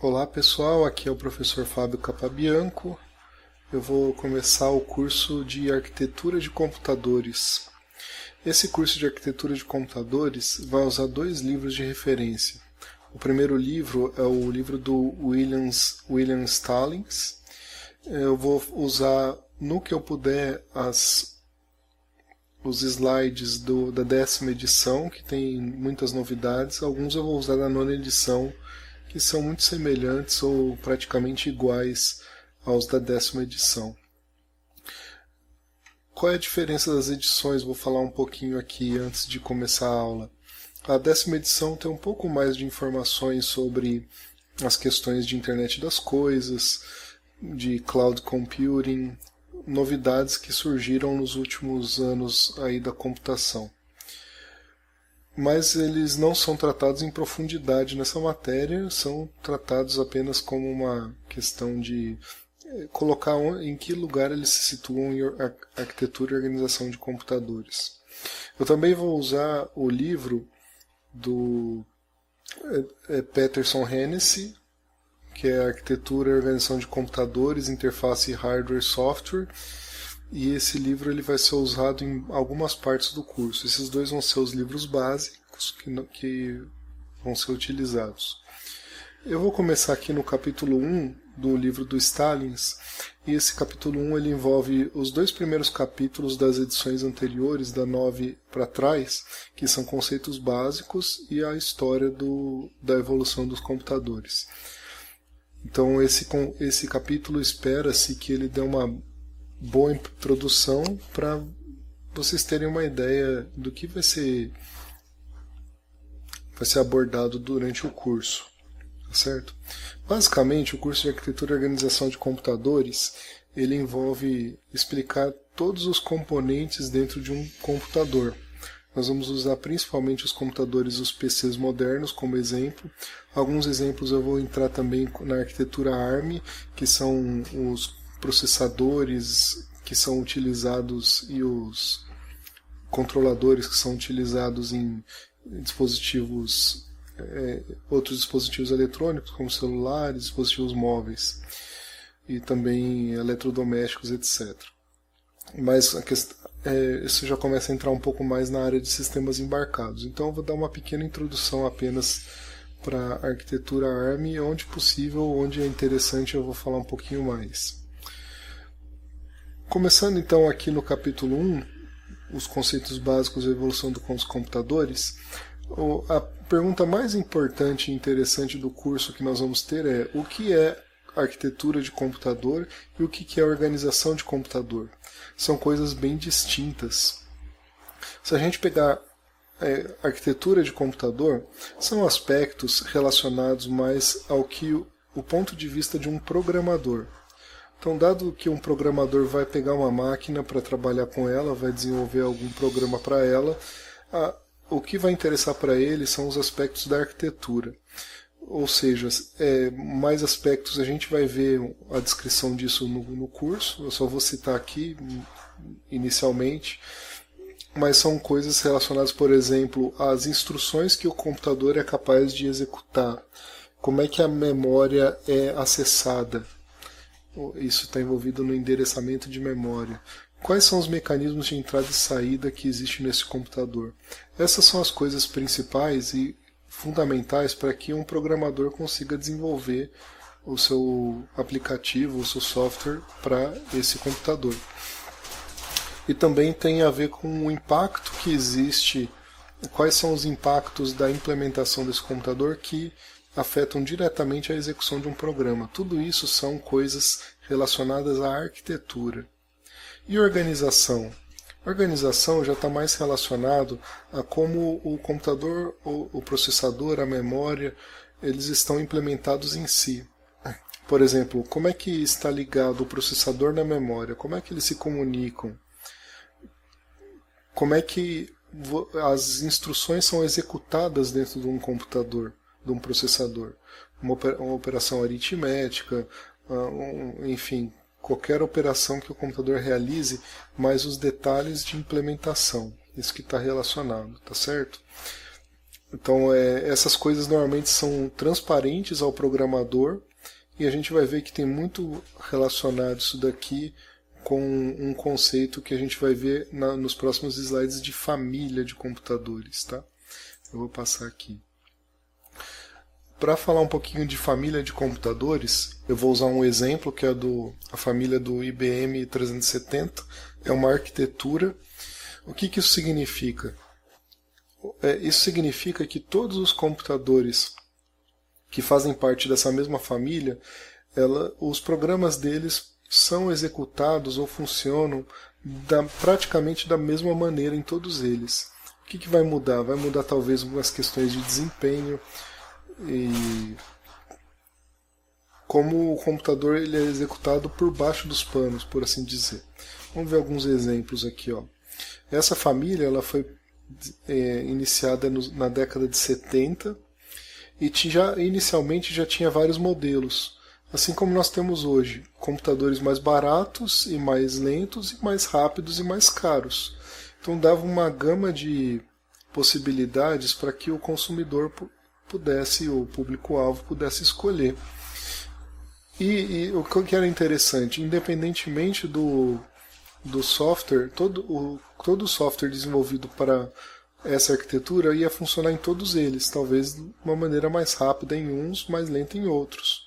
Olá pessoal, aqui é o professor Fábio Capabianco. Eu vou começar o curso de Arquitetura de Computadores. Esse curso de Arquitetura de Computadores vai usar dois livros de referência. O primeiro livro é o livro do William Stallings. Eu vou usar, no que eu puder, os slides da 10ª edição, que tem muitas novidades. Alguns eu vou usar da 9ª edição, que são muito semelhantes ou praticamente iguais aos da 10ª edição. Qual é a diferença das edições? Vou falar um pouquinho aqui antes de começar a aula. A 10ª edição tem um pouco mais de informações sobre as questões de internet das coisas, de cloud computing, novidades que surgiram nos últimos anos aí da computação. Mas eles não são tratados em profundidade nessa matéria, são tratados apenas como uma questão de colocar em que lugar eles se situam em arquitetura e organização de computadores. Eu também vou usar o livro do Peterson Hennessy, que é Arquitetura e Organização de Computadores, Interface Hardware e Software, e esse livro ele vai ser usado em algumas partes do curso. Esses dois vão ser os livros básicos que vão ser utilizados. Eu vou começar aqui no capítulo 1 do livro do Stallings, e esse capítulo 1 ele envolve os dois primeiros capítulos das edições anteriores, da 9 para trás, que são conceitos básicos e a história da evolução dos computadores. Então esse capítulo espera-se que ele dê uma boa introdução para vocês terem uma ideia do que vai ser abordado durante o curso, tá certo? Basicamente, o curso de Arquitetura e Organização de Computadores ele envolve explicar todos os componentes dentro de um computador. Nós vamos usar principalmente os computadores, os PCs modernos como exemplo. Alguns exemplos eu vou entrar também na arquitetura ARM, que são os processadores que são utilizados e os controladores que são utilizados em dispositivos, outros dispositivos eletrônicos, como celulares, dispositivos móveis e também eletrodomésticos, etc. Mas isso já começa a entrar um pouco mais na área de sistemas embarcados. Então eu vou dar uma pequena introdução apenas para a arquitetura ARM, e onde possível, onde é interessante, eu vou falar um pouquinho mais. Começando então aqui no capítulo 1, os conceitos básicos da evolução dos computadores, a pergunta mais importante e interessante do curso que nós vamos ter é: o que é arquitetura de computador e o que é organização de computador? São coisas bem distintas. Se a gente pegar arquitetura de computador, são aspectos relacionados mais ao que o ponto de vista de um programador. Então, dado que um programador vai pegar uma máquina para trabalhar com ela, vai desenvolver algum programa para ela, o que vai interessar para ele são os aspectos da arquitetura. Ou seja, mais aspectos a gente vai ver a descrição disso no curso, eu só vou citar aqui inicialmente, mas são coisas relacionadas, por exemplo, às instruções que o computador é capaz de executar, como é que a memória é acessada. Isso está envolvido no endereçamento de memória. Quais são os mecanismos de entrada e saída que existem nesse computador? Essas são as coisas principais e fundamentais para que um programador consiga desenvolver o seu aplicativo, o seu software para esse computador. E também tem a ver com o impacto que existe, quais são os impactos da implementação desse computador que afetam diretamente a execução de um programa. Tudo isso são coisas relacionadas à arquitetura. E organização? Organização já está mais relacionado a como o computador, o processador, a memória, eles estão implementados em si. Por exemplo, como é que está ligado o processador na memória? Como é que eles se comunicam? Como é que as instruções são executadas dentro de um computador, de um processador? Uma operação aritmética, enfim, qualquer operação que o computador realize, mais os detalhes de implementação. Isso que está relacionado, tá certo? Então, essas coisas normalmente são transparentes ao programador, e a gente vai ver que tem muito relacionado isso daqui com um conceito que a gente vai ver nos próximos slides de família de computadores. Tá? Eu vou passar aqui. Para falar um pouquinho de família de computadores, eu vou usar um exemplo que é a família do IBM 370. É uma arquitetura. O que isso significa? Isso significa que todos os computadores que fazem parte dessa mesma família, os programas deles são executados ou funcionam praticamente da mesma maneira em todos eles. O que vai mudar? Vai mudar talvez algumas questões de desempenho, e como o computador ele é executado por baixo dos panos, por assim dizer. Vamos ver alguns exemplos aqui. Ó. Essa família ela foi iniciada na década de 70 e inicialmente já tinha vários modelos. Assim como nós temos hoje, computadores mais baratos e mais lentos, e mais rápidos e mais caros. Então dava uma gama de possibilidades para que o consumidor pudesse, o público-alvo pudesse escolher. E o que era interessante, independentemente do software, todo o software desenvolvido para essa arquitetura ia funcionar em todos eles, talvez de uma maneira mais rápida em uns, mais lenta em outros.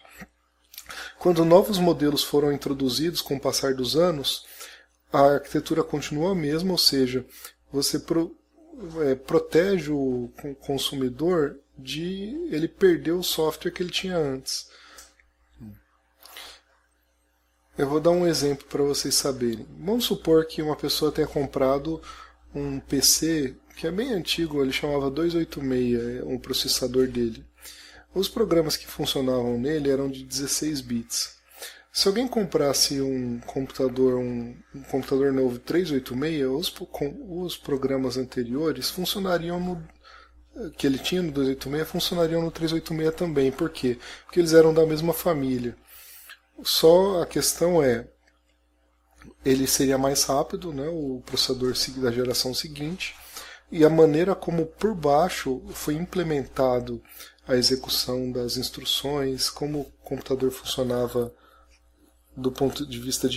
Quando novos modelos foram introduzidos com o passar dos anos, a arquitetura continua a mesma, ou seja, você protege o consumidor de ele perder o software que ele tinha antes. Eu vou dar um exemplo para vocês saberem. Vamos supor que uma pessoa tenha comprado um PC que é bem antigo, ele chamava 286, um processador dele. Os programas que funcionavam nele eram de 16 bits. Se alguém comprasse um computador novo 386, os programas anteriores funcionariam que ele tinha no 286 funcionariam no 386 também. Por quê? Porque eles eram da mesma família. Só a questão ele seria mais rápido, né, o processador da geração seguinte, e a maneira como por baixo foi implementado a execução das instruções, como o computador funcionava do ponto de vista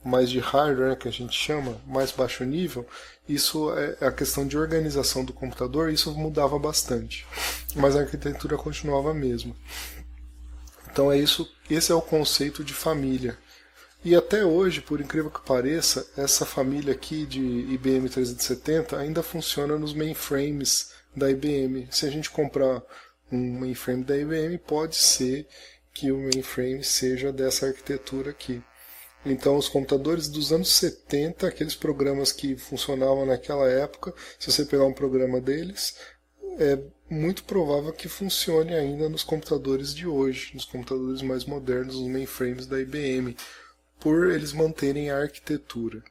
mais de hardware, que a gente chama, mais baixo nível, isso é a questão de organização do computador, isso mudava bastante. Mas a arquitetura continuava a mesma. Então esse é o conceito de família. E até hoje, por incrível que pareça, essa família aqui de IBM 370 ainda funciona nos mainframes da IBM. Se a gente comprar um mainframe da IBM, pode ser que o mainframe seja dessa arquitetura aqui. Então os computadores dos anos 70, aqueles programas que funcionavam naquela época, se você pegar um programa deles, é muito provável que funcione ainda nos computadores de hoje, nos computadores mais modernos, nos mainframes da IBM, por eles manterem a arquitetura.